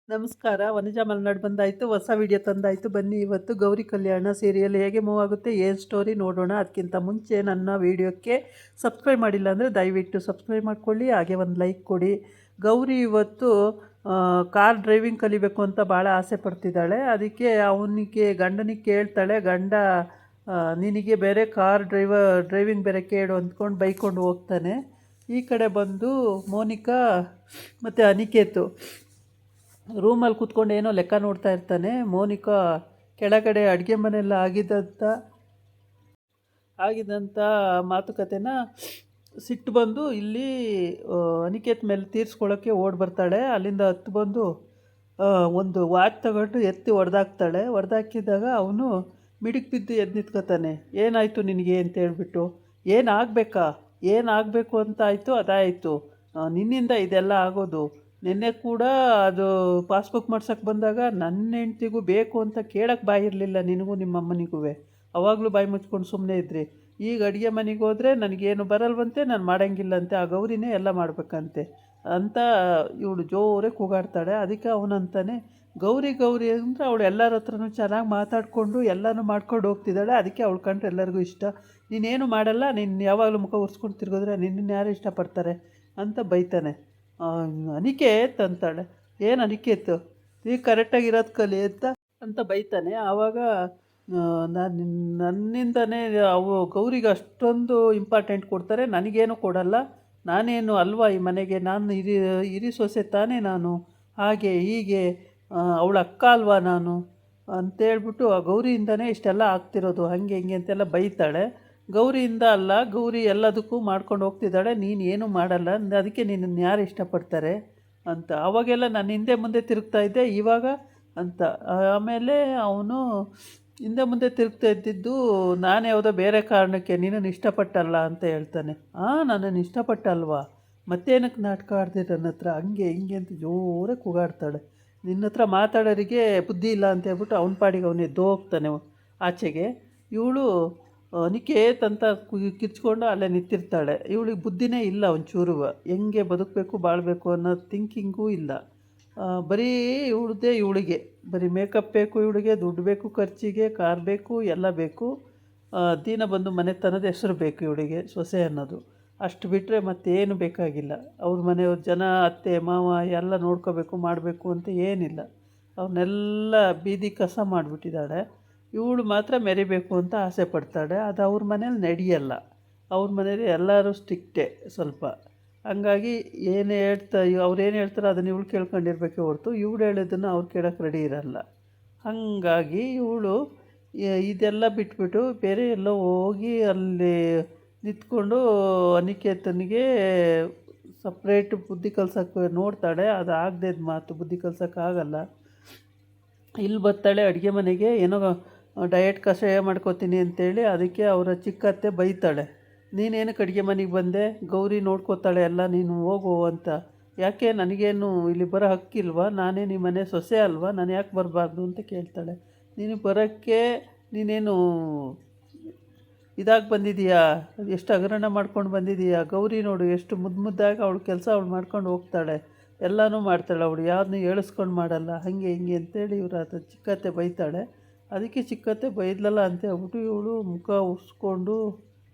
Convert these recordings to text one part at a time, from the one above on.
ನಮಸ್ಕಾರ. ವನಜಾ ಮಲ್ನಾಡ್ ಬಂದಾಯಿತು. ಹೊಸ ವಿಡಿಯೋ ತಂದಾಯಿತು. ಬನ್ನಿ ಇವತ್ತು ಗೌರಿ ಕಲ್ಯಾಣ ಸೀರಿಯಲ್ ಹೇಗೆ ಮೂವ್ ಆಗುತ್ತೆ, ಏನು ಸ್ಟೋರಿ ನೋಡೋಣ. ಅದಕ್ಕಿಂತ ಮುಂಚೆ ನನ್ನ ವಿಡಿಯೋಕ್ಕೆ ಸಬ್ಸ್ಕ್ರೈಬ್ ಮಾಡಿಲ್ಲ ಅಂದರೆ ದಯವಿಟ್ಟು ಸಬ್ಸ್ಕ್ರೈಬ್ ಮಾಡ್ಕೊಳ್ಳಿ, ಹಾಗೆ ಒಂದು ಲೈಕ್ ಕೊಡಿ. ಗೌರಿ ಇವತ್ತು ಕಾರ್ ಡ್ರೈವಿಂಗ್ ಕಲಿಬೇಕು ಅಂತ ಭಾಳ ಆಸೆ ಪಡ್ತಿದ್ದಾಳೆ. ಅದಕ್ಕೆ ಅವನಿಗೆ ಗಂಡನಿಗೆ ಕೇಳ್ತಾಳೆ. ಗಂಡ ನಿನಗೆ ಬೇರೆ ಕಾರ್ ಡ್ರೈವಿಂಗ್ ಬೇರೆ ಕೇಳು ಅಂದ್ಕೊಂಡು ಬೈಕೊಂಡು ಹೋಗ್ತಾನೆ. ಈ ಕಡೆ ಬಂದು ಮೋನಿಕಾ ಮತ್ತು ಅನಿಕೇತು ರೂಮಲ್ಲಿ ಕೂತ್ಕೊಂಡು ಏನೋ ಲೆಕ್ಕ ನೋಡ್ತಾ ಇರ್ತಾನೆ. ಮೋನಿಕಾ ಕೆಳಗಡೆ ಅಡುಗೆ ಮನೆಯಲ್ಲ ಆಗಿದ್ದಂಥ ಮಾತುಕತೆನ ಸಿಟ್ಟು ಬಂದು ಇಲ್ಲಿ ಅನಿಕೇತ್ ಮೇಲೆ ತೀರಿಸ್ಕೊಳ್ಳೋಕ್ಕೆ ಓಡಿ ಬರ್ತಾಳೆ. ಅಲ್ಲಿಂದ ಹತ್ತು ಬಂದು ಒಂದು ವಾಚ್ ತಗೊಂಡು ಎತ್ತಿ ಹೊಡೆದಾಕಿದಾಗ ಅವನು ಮಿಡಿಗೆ ಬಿದ್ದು ಎದ್ದು ನಿಂತ್ಕೋತಾನೆ. ಏನಾಯಿತು ನಿನಗೆ ಅಂತ ಹೇಳ್ಬಿಟ್ಟು, ಏನಾಗಬೇಕು ಅಂತ ಆಯಿತು ಅದಾಯಿತು, ನಿನ್ನಿಂದ ಇದೆಲ್ಲ ಆಗೋದು. ನಿನ್ನೆ ಕೂಡ ಅದು ಪಾಸ್ಬುಕ್ ಮಾಡ್ಸೋಕ್ಕೆ ಬಂದಾಗ ನನ್ನ ಹೆಂಡ್ತಿಗೂ ಬೇಕು ಅಂತ ಕೇಳೋಕ್ಕೆ ಬಾಯಿ ಇರಲಿಲ್ಲ, ನಿನಗೂ ನಿಮ್ಮ ಅಮ್ಮನಿಗೂ. ಅವಾಗಲೂ ಬಾಯಿ ಮುಚ್ಕೊಂಡು ಸುಮ್ಮನೆ ಇದ್ರಿ. ಈಗ ಅಡುಗೆ ಮನೆಗೆ ಹೋದರೆ ನನಗೇನು ಬರಲ್ವಂತೆ, ನಾನು ಮಾಡೋಂಗಿಲ್ಲಂತೆ, ಆ ಗೌರಿನೇ ಎಲ್ಲ ಮಾಡಬೇಕಂತೆ ಅಂತ ಇವಳು ಜೋರೇ ಕೂಗಾಡ್ತಾಳೆ. ಅದಕ್ಕೆ ಅವನಂತಾನೆ, ಗೌರಿ ಅಂದರೆ ಅವಳು ಎಲ್ಲರ ಹತ್ರನೂ ಚೆನ್ನಾಗಿ ಮಾತಾಡಿಕೊಂಡು ಎಲ್ಲನೂ ಮಾಡ್ಕೊಂಡು ಹೋಗ್ತಿದ್ದಾಳೆ. ಅದಕ್ಕೆ ಅವಳು ಕಂಡ್ರೆ ಎಲ್ಲರಿಗೂ ಇಷ್ಟ. ನೀನೇನು ಮಾಡಲ್ಲ, ನೀನು ಯಾವಾಗಲೂ ಮುಖ ಉರ್ಸ್ಕೊಂಡು ತಿರ್ಗೋದ್ರೆ ನಿನ್ನನ್ನು ಯಾರು ಇಷ್ಟಪಡ್ತಾರೆ ಅಂತ ಬೈತಾನೆ. ಅನಿಕೇತ್ ಅಂತಾಳೆ. ಏನು ಅನಿಕೇತ್, ಈಗ ಕರೆಕ್ಟಾಗಿರೋದು ಕಲಿ ಅಂತ ಬೈತಾನೆ. ಆವಾಗ ನನ್ನಿಂದನೇ ಅವು ಗೌರಿಗೆ ಅಷ್ಟೊಂದು ಇಂಪಾರ್ಟೆಂಟ್ ಕೊಡ್ತಾರೆ, ನನಗೇನು ಕೊಡಲ್ಲ, ನಾನೇನು ಅಲ್ವಾ ಈ ಮನೆಗೆ, ನಾನು ಹಿರಿ ಸೊಸೆ ತಾನೇ ನಾನು, ಹಾಗೆ ಹೀಗೆ ಅವಳ ಅಕ್ಕ ಅಲ್ವಾ ನಾನು ಅಂತೇಳ್ಬಿಟ್ಟು ಆ ಗೌರಿಯಿಂದನೇ ಇಷ್ಟೆಲ್ಲ ಆಗ್ತಿರೋದು, ಹಾಗೆ ಹಿಂಗೆ ಅಂತೆಲ್ಲ ಬೈತಾಳೆ. ಗೌರಿಯಿಂದ ಅಲ್ಲ, ಗೌರಿ ಎಲ್ಲದಕ್ಕೂ ಮಾಡ್ಕೊಂಡು ಹೋಗ್ತಿದ್ದಾಳೆ, ನೀನು ಏನೂ ಮಾಡಲ್ಲ, ಅದಕ್ಕೆ ನಿನ್ನನ್ನು ಯಾರು ಇಷ್ಟಪಡ್ತಾರೆ ಅಂತ. ಅವಾಗೆಲ್ಲ ನಾನು ಹಿಂದೆ ಮುಂದೆ ತಿರುಗ್ತಾ ಇದ್ದೆ, ಇವಾಗ ಅಂತ. ಆಮೇಲೆ ಅವನು ಹಿಂದೆ ಮುಂದೆ ತಿರುಗ್ತಾ ಇದ್ದಿದ್ದು ನಾನು ಯಾವುದೋ ಬೇರೆ ಕಾರಣಕ್ಕೆ, ನಿನ್ನನ್ನು ಇಷ್ಟಪಟ್ಟಲ್ಲ ಅಂತ ಹೇಳ್ತಾನೆ. ನನ್ನನ್ನು ಇಷ್ಟಪಟ್ಟಲ್ವಾ, ಮತ್ತೇನಕ್ಕೆ ನಾಟಕ ಆಡ್ತಿದ್ದೆ ನನ್ನ ಹತ್ರ, ಹಂಗೆ ಹಿಂಗೆ ಅಂತ ಜೋರಾಗಿ ಕೂಗಾಡ್ತಾಳೆ. ನಿನ್ನ ಹತ್ರ ಮಾತಾಡೋರಿಗೆ ಬುದ್ಧಿ ಇಲ್ಲ ಅಂತ ಹೇಳ್ಬಿಟ್ಟು ಅವನ ಪಾಡಿಗೆ ಅವನೇ ಹೋಗ್ತಾನೆ ಆಚೆಗೆ. ಇವಳು ಅನಿಕೇತ್ ಅಂತ ಕಿರ್ಚ್ಕೊಂಡು ಅಲ್ಲೇ ನಿಂತಿರ್ತಾಳೆ. ಇವಳಿಗೆ ಬುದ್ಧಿನೇ ಇಲ್ಲ ಒಂಚೂರು, ಹೆಂಗೆ ಬದುಕಬೇಕು ಬಾಳಬೇಕು ಅನ್ನೋ ಥಿಂಕಿಂಗೂ ಇಲ್ಲ. ಬರೀ ಇವಳಿಗೆ ಬರೀ ಮೇಕಪ್ ಬೇಕು, ಇವಳಿಗೆ ದುಡ್ಡು ಬೇಕು, ಖರ್ಚಿಗೆ ಕಾರ್ ಬೇಕು, ಎಲ್ಲ ಬೇಕು. ದಿನ ಬಂದು ಮನೆತನದ ಹೆಸರು ಬೇಕು ಇವಳಿಗೆ, ಸೊಸೆ ಅನ್ನೋದು. ಅಷ್ಟು ಬಿಟ್ಟರೆ ಮತ್ತೇನು ಬೇಕಾಗಿಲ್ಲ. ಅವ್ರ ಮನೆಯವ್ರ ಜನ ಅತ್ತೆ ಮಾವ ಎಲ್ಲ ನೋಡ್ಕೋಬೇಕು ಮಾಡಬೇಕು ಅಂತ ಏನಿಲ್ಲ. ಅವನ್ನೆಲ್ಲ ಬೀದಿ ಕಸ ಮಾಡಿಬಿಟ್ಟಿದ್ದಾಳೆ. ಇವಳು ಮಾತ್ರ ಮೆರಿಬೇಕು ಅಂತ ಆಸೆ ಪಡ್ತಾಳೆ. ಅದು ಅವ್ರ ಮನೇಲಿ ನಡೆಯಲ್ಲ. ಅವ್ರ ಮನೇಲಿ ಎಲ್ಲರೂ ಸ್ಟ್ರಿಕ್ಟೇ ಸ್ವಲ್ಪ. ಹಂಗಾಗಿ ಅವ್ರೇನು ಹೇಳ್ತಾರೋ ಅದನ್ನು ಇವಳು ಕೇಳ್ಕೊಂಡಿರ್ಬೇಕೆ ಹೊರತು ಇವಳು ಹೇಳೋದನ್ನು ಅವ್ರು ಕೇಳೋಕ್ಕೆ ರೆಡಿ ಇರಲ್ಲ. ಹಾಗಾಗಿ ಇವಳು ಇದೆಲ್ಲ ಬಿಟ್ಬಿಟ್ಟು ಬೇರೆ ಎಲ್ಲೋ ಹೋಗಿ ಅಲ್ಲಿ ನಿಂತ್ಕೊಂಡು ಅನಿಕೇತನಿಗೆ ಸಪ್ರೇಟ್ ಬುದ್ಧಿ ಕಲ್ಸೋಕ್ಕೆ ನೋಡ್ತಾಳೆ. ಅದು ಆಗದೆ ಮಾತು, ಬುದ್ಧಿ ಕಲ್ಸೋಕ್ಕಾಗಲ್ಲ. ಇಲ್ಲಿ ಬರ್ತಾಳೆ ಅಡುಗೆ ಮನೆಗೆ, ಏನೋ ಡಯಟ್ ಕಷಾಯ ಮಾಡ್ಕೋತೀನಿ ಅಂತೇಳಿ. ಅದಕ್ಕೆ ಅವರ ಚಿಕ್ಕತ್ತೆ ಬೈತಾಳೆ, ನೀನೇನಕ್ಕೆ ಅಡುಗೆ ಮನೆಗೆ ಬಂದೆ, ಗೌರಿ ನೋಡ್ಕೋತಾಳೆ ಎಲ್ಲ, ನೀನು ಹೋಗು ಅಂತ. ಯಾಕೆ, ನನಗೇನು ಇಲ್ಲಿ ಬರೋ ಹಕ್ಕಿಲ್ವಾ, ನಾನೇ ನಿಮ್ಮ ಮನೆ ಸೊಸೆ ಅಲ್ವಾ, ನಾನು ಯಾಕೆ ಬರಬಾರ್ದು ಅಂತ ಕೇಳ್ತಾಳೆ. ನೀನು ಬರೋಕ್ಕೆ ನೀನೇನು ಇದಾಗಿ ಬಂದಿದೀಯಾ, ಎಷ್ಟು ಹಗರಣ ಮಾಡ್ಕೊಂಡು ಬಂದಿದೀಯಾ. ಗೌರಿ ನೋಡು ಎಷ್ಟು ಮುದ್ದಾಗಿ ಅವಳು ಕೆಲಸ ಅವಳು ಮಾಡ್ಕೊಂಡು ಹೋಗ್ತಾಳೆ, ಎಲ್ಲನೂ ಮಾಡ್ತಾಳೆ, ಅವಳು ಯಾರನ್ನೂ ಹೇಳಿಸ್ಕೊಂಡು ಮಾಡಲ್ಲ, ಹಾಗೆ ಹಿಂಗೆ ಅಂತೇಳಿ ಇವರು ಅದು ಚಿಕ್ಕತ್ತೆ ಬೈತಾಳೆ. ಅದಕ್ಕೆ ಚಿಕ್ಕತ್ತೆ ಬೈದ್ಲಲ್ಲ ಅಂತ ಹೇಳ್ಬಿಟ್ಟು ಇವಳು ಮುಖ ಉರ್ಸ್ಕೊಂಡು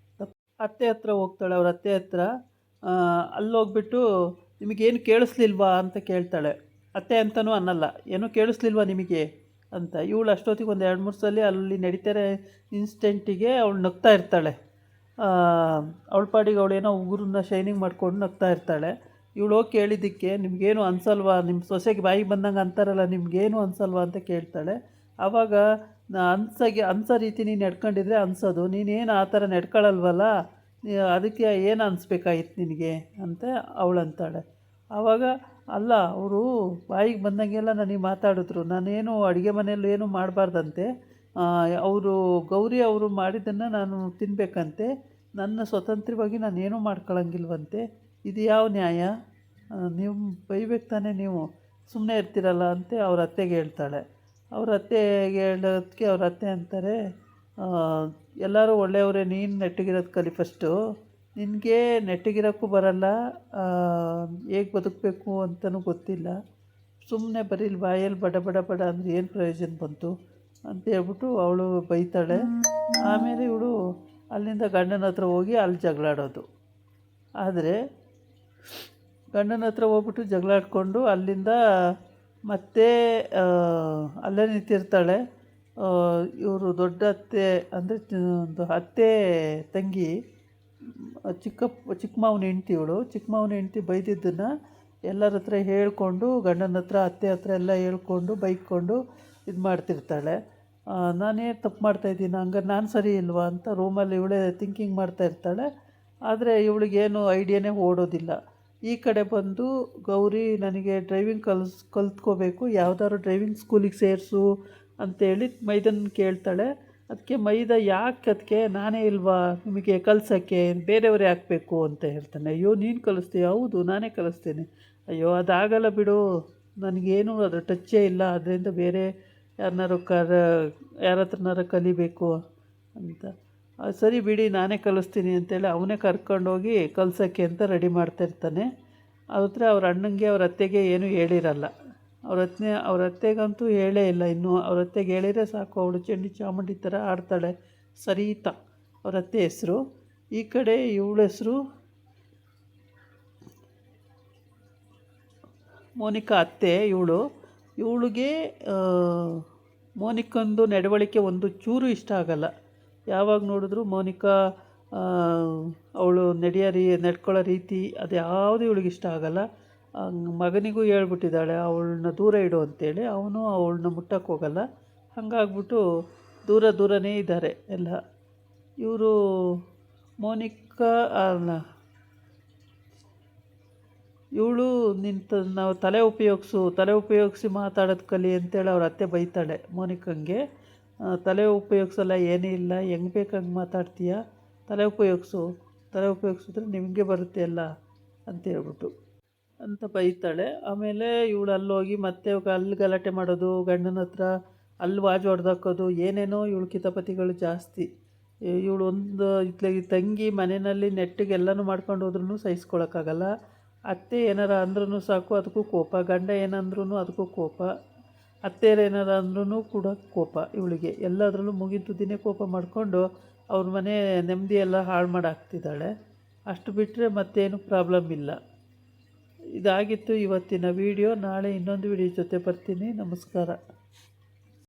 ಅತ್ತೆ ಹತ್ರ ಹೋಗ್ತಾಳೆ. ಅವ್ರ ಅತ್ತೆ ಹತ್ರ ಅಲ್ಲೋಗ್ಬಿಟ್ಟು, ನಿಮಗೇನು ಕೇಳಿಸ್ಲಿಲ್ವಾ ಅಂತ ಕೇಳ್ತಾಳೆ. ಅತ್ತೆ ಅಂತಲೂ ಅನ್ನಲ್ಲ, ಏನೂ ಕೇಳಿಸ್ಲಿಲ್ವಾ ನಿಮಗೆ ಅಂತ. ಇವಳು ಅಷ್ಟೊತ್ತಿಗೆ ಒಂದು 2-3 ಸಲ ಅಲ್ಲಿ ನಡೀತಾರೆ ಇನ್ಸ್ಟೆಂಟಿಗೆ ಅವಳು ನಗ್ತಾ ಇರ್ತಾಳೆ. ಅವಳ ಪಾಡಿಗೆ ಅವಳೇನೋ ಉಗುರನ್ನ ಶೈನಿಂಗ್ ಮಾಡ್ಕೊಂಡು ನಗ್ತಾ ಇರ್ತಾಳೆ. ಇವಳು ಹೋಗಿ ಕೇಳಿದ್ದಕ್ಕೆ, ನಿಮಗೇನು ಅನ್ಸಲ್ವಾ, ನಿಮ್ಮ ಸೊಸೆಗೆ ಬಾಯಿಗೆ ಬಂದಂಗೆ ಅಂತಾರಲ್ಲ, ನಿಮಗೇನು ಅನ್ಸಲ್ವಾ ಅಂತ ಕೇಳ್ತಾಳೆ. ಆವಾಗ ಅನ್ಸೋ ರೀತಿ ನೀನು ನಡ್ಕೊಂಡಿದ್ರೆ ಅನ್ಸೋದು, ನೀನೇನು ಆ ಥರ ನಡ್ಕೊಳ್ಳಲ್ವಲ್ಲ, ಅದಕ್ಕೆ ಏನು ಅನಿಸ್ಬೇಕಾಗಿತ್ತು ನಿನಗೆ ಅಂತ ಅವಳಂತಾಳೆ. ಆವಾಗ ಅಲ್ಲ, ಅವರು ಬಾಯಿಗೆ ಬಂದಂಗೆಲ್ಲ ನನಗೆ ಮಾತಾಡಿದ್ರು, ನಾನೇನು ಅಡುಗೆ ಮನೆಯಲ್ಲಿ ಏನೂ ಮಾಡಬಾರ್ದಂತೆ, ಗೌರಿ ಅವರು ಮಾಡಿದ್ದನ್ನು ನಾನು ತಿನ್ನಬೇಕಂತೆ, ನನ್ನ ಸ್ವತಂತ್ರವಾಗಿ ನಾನೇನೂ ಮಾಡ್ಕೊಳ್ಳೋಂಗಿಲ್ವಂತೆ, ಇದು ಯಾವ ನ್ಯಾಯ, ನೀವು ಬೈಬೇಕು ತಾನೇ, ನೀವು ಸುಮ್ಮನೆ ಇರ್ತೀರಲ್ಲ ಅಂತ ಅವ್ರ ಅತ್ತೆಗೆ ಹೇಳ್ತಾಳೆ. ಅವ್ರ ಅತ್ತೆಗೆ ಹೇಳೋದಕ್ಕೆ ಅವ್ರ ಅತ್ತೆ ಅಂತಾರೆ, ಎಲ್ಲರೂ ಒಳ್ಳೆಯವರೇ, ನೀನು ನೆಟ್ಟಗಿರೋದು ಕಲಿ ಫಸ್ಟು, ನಿನಗೆ ನೆಟ್ಟಗಿರೋಕ್ಕೂ ಬರಲ್ಲ, ಹೇಗೆ ಬದುಕಬೇಕು ಅಂತಲೂ ಗೊತ್ತಿಲ್ಲ, ಸುಮ್ಮನೆ ಬರೀ ಇಲ್ಲಿ ಬಾಯಲ್ಲಿ ಬಡ ಬಡ ಬಡ ಅಂದರೆ ಏನು ಪ್ರಯೋಜನ ಬಂತು ಅಂತೇಳ್ಬಿಟ್ಟು ಅವಳು ಬೈತಾಳೆ. ಆಮೇಲೆ ಇವಳು ಅಲ್ಲಿಂದ ಗಂಡನ ಹತ್ರ ಹೋಗಿ ಅಲ್ಲಿ ಜಗಳಾಡೋದು. ಆದರೆ ಗಂಡನ ಹತ್ರ ಹೋಗ್ಬಿಟ್ಟು ಜಗಳಾಡಿಕೊಂಡು ಅಲ್ಲಿಂದ ಮತ್ತೆ ಅಲ್ಲೇ ನಿಂತಿರ್ತಾಳೆ. ಇವರು ದೊಡ್ಡ ಅತ್ತೆ ಅಂದರೆ ಒಂದು ಅತ್ತೆ ತಂಗಿ ಚಿಕ್ಕ ಮಾವನ ಹೆಂಡ್ತಿ. ಇವಳು ಚಿಕ್ಕ ಮಾವನ ಹೆಂಡ್ತಿ ಬೈದಿದ್ದನ್ನು ಎಲ್ಲರ ಹತ್ರ ಹೇಳ್ಕೊಂಡು, ಗಂಡನ ಹತ್ರ ಅತ್ತೆ ಹತ್ರ ಎಲ್ಲ ಹೇಳ್ಕೊಂಡು ಬೈಕೊಂಡು ಇದು ಮಾಡ್ತಿರ್ತಾಳೆ. ನಾನೇ ತಪ್ಪು ಮಾಡ್ತಾಯಿದ್ದೀನಿ, ಹಂಗಾರೆ ನಾನು ಸರಿ ಇಲ್ವಾ ಅಂತ ರೂಮಲ್ಲಿ ಇವಳೇ ಥಿಂಕಿಂಗ್ ಮಾಡ್ತಾಯಿರ್ತಾಳೆ. ಆದರೆ ಇವಳಿಗೇನು ಐಡಿಯಾನೇ ಓಡೋದಿಲ್ಲ. ಈ ಕಡೆ ಬಂದು ಗೌರಿ ನನಗೆ ಡ್ರೈವಿಂಗ್ ಕಲ್ತ್ಕೋಬೇಕು, ಯಾವುದಾದ್ರು ಡ್ರೈವಿಂಗ್ ಸ್ಕೂಲಿಗೆ ಸೇರಿಸು ಅಂತೇಳಿ ಮೈದನ ಕೇಳ್ತಾಳೆ. ಅದಕ್ಕೆ ಮೈದ ಯಾಕೆ, ಅದಕ್ಕೆ ನಾನೇ ಇಲ್ವಾ ನಿಮಗೆ ಕಲ್ಸೋಕ್ಕೆ, ಬೇರೆಯವರೇ ಹಾಕಬೇಕು ಅಂತ ಹೇಳ್ತಾನೆ. ಅಯ್ಯೋ ನೀನು ಕಲಿಸ್ತೀಯ? ಹೌದು ನಾನೇ ಕಲಿಸ್ತೀನಿ. ಅಯ್ಯೋ ಅದಾಗಲ್ಲ ಬಿಡು, ನನಗೇನು ಅದರ ಟಚ್ಚೇ ಇಲ್ಲ, ಅದರಿಂದ ಬೇರೆ ಯಾರ ಹತ್ರನಾರು ಕಲಿಬೇಕು ಅಂತ. ಸರಿ ಬಿಡಿ ನಾನೇ ಕಲಿಸ್ತೀನಿ ಅಂತೇಳಿ ಅವನೇ ಕರ್ಕೊಂಡೋಗಿ ಕಲ್ಸೋಕ್ಕೆ ಅಂತ ರೆಡಿ ಮಾಡ್ತಾಯಿರ್ತಾನೆ. ಹತ್ರ ಅವ್ರ ಅಣ್ಣಂಗೆ ಅವ್ರ ಅತ್ತೆಗೆ ಏನೂ ಹೇಳಿರಲ್ಲ. ಅವ್ರ ಅತ್ತೆಗಂತೂ ಹೇಳೇ ಇಲ್ಲ. ಇನ್ನೂ ಅವ್ರ ಅತ್ತೆಗೆ ಹೇಳಿದರೆ ಸಾಕು, ಅವಳು ಚಂಡಿ ಚಾಮುಂಡಿ ಥರ ಆಡ್ತಾಳೆ ಸರಿತಾ. ಅವ್ರ ಅತ್ತೆ ಹೆಸರು. ಈ ಕಡೆ ಇವಳ ಹೆಸರು ಮೋನಿಕಾ ಅತ್ತೆ. ಇವಳಿಗೆ ಮೋನಿಕಂದು ನಡವಳಿಕೆ ಒಂದು ಚೂರು ಇಷ್ಟ ಆಗಲ್ಲ. ಯಾವಾಗ ನೋಡಿದ್ರು ಮೋನಿಕಾ ಅವಳು ನಡ್ಕೊಳ್ಳೋ ರೀತಿ ಅದು ಯಾವುದು ಇವಳಿಗೆ ಇಷ್ಟ ಆಗಲ್ಲ. ಮಗನಿಗೂ ಹೇಳ್ಬಿಟ್ಟಿದ್ದಾಳೆ ಅವಳನ್ನ ದೂರ ಇಡು ಅಂತೇಳಿ. ಅವನು ಅವಳನ್ನ ಮುಟ್ಟಕ್ಕೆ ಹೋಗಲ್ಲ. ಹಾಗಾಗ್ಬಿಟ್ಟು ದೂರನೇ ಇದ್ದಾರೆ ಎಲ್ಲ. ಇವರು ಮೋನಿಕಾ ಇವಳು ನಾವು ತಲೆ ಉಪಯೋಗಿಸಿ ಮಾತಾಡೋದು ಕಲಿ ಅಂತೇಳಿ ಅವ್ರ ಅತ್ತೆ ಬೈತಾಳೆ ಮೋನಿಕಂಗೆ. ತಲೆ ಉಪಯೋಗಿಸಲ್ಲ, ಏನೇ ಇಲ್ಲ, ಹೆಂಗೆ ಬೇಕು ಹಂಗೆ ಮಾತಾಡ್ತೀಯ, ತಲೆ ಉಪಯೋಗಿಸಿದ್ರೆ ನಿಮಗೆ ಬರುತ್ತೆ ಎಲ್ಲ ಅಂತೇಳ್ಬಿಟ್ಟು ಅಂತ ಬೈತಾಳೆ. ಆಮೇಲೆ ಇವಳು ಅಲ್ಲೋಗಿ ಮತ್ತೆ ಅಲ್ಲಿ ಗಲಾಟೆ ಮಾಡೋದು, ಗಂಡನ ಹತ್ರ ಅಲ್ಲಿ ವಾಜ್ ಹೊಡೆದಾಕೋದು, ಏನೇನೋ ಇವಳು ಕಿತಾಪತಿಗಳು ಜಾಸ್ತಿ. ಇವಳು ಇತ್ಲಾಗಿ ತಂಗಿ ಮನೆಯಲ್ಲಿ ನೆಟ್ಟಿಗೆ ಎಲ್ಲನೂ ಮಾಡ್ಕೊಂಡು ಹೋದ್ರೂ ಸಹಿಸ್ಕೊಳಕ್ಕಾಗಲ್ಲ. ಅತ್ತೆ ಏನಾರ ಅಂದ್ರೂ ಸಾಕು ಅದಕ್ಕೂ ಕೋಪ, ಗಂಡ ಏನಂದ್ರೂ ಅದಕ್ಕೂ ಕೋಪ, ಅತ್ತೆಯರು ಏನಾರ ಅಂದ್ರೂ ಕೂಡ ಕೋಪ ಇವಳಿಗೆ. ಎಲ್ಲದರಲ್ಲೂ ಮುಗಿದುದಿನೇ ಕೋಪ ಮಾಡಿಕೊಂಡು ಅವ್ರ ಮನೆ ನೆಮ್ಮದಿ ಎಲ್ಲ ಹಾಳು ಮಾಡಾಕ್ತಿದ್ದಾಳೆ. ಅಷ್ಟು ಬಿಟ್ಟರೆ ಮತ್ತೇನು ಪ್ರಾಬ್ಲಮ್ ಇಲ್ಲ. ಇದಾಗಿತ್ತು ಇವತ್ತಿನ ವಿಡಿಯೋ. ನಾಳೆ ಇನ್ನೊಂದು ವಿಡಿಯೋ ಜೊತೆ ಬರ್ತೀನಿ. ನಮಸ್ಕಾರ.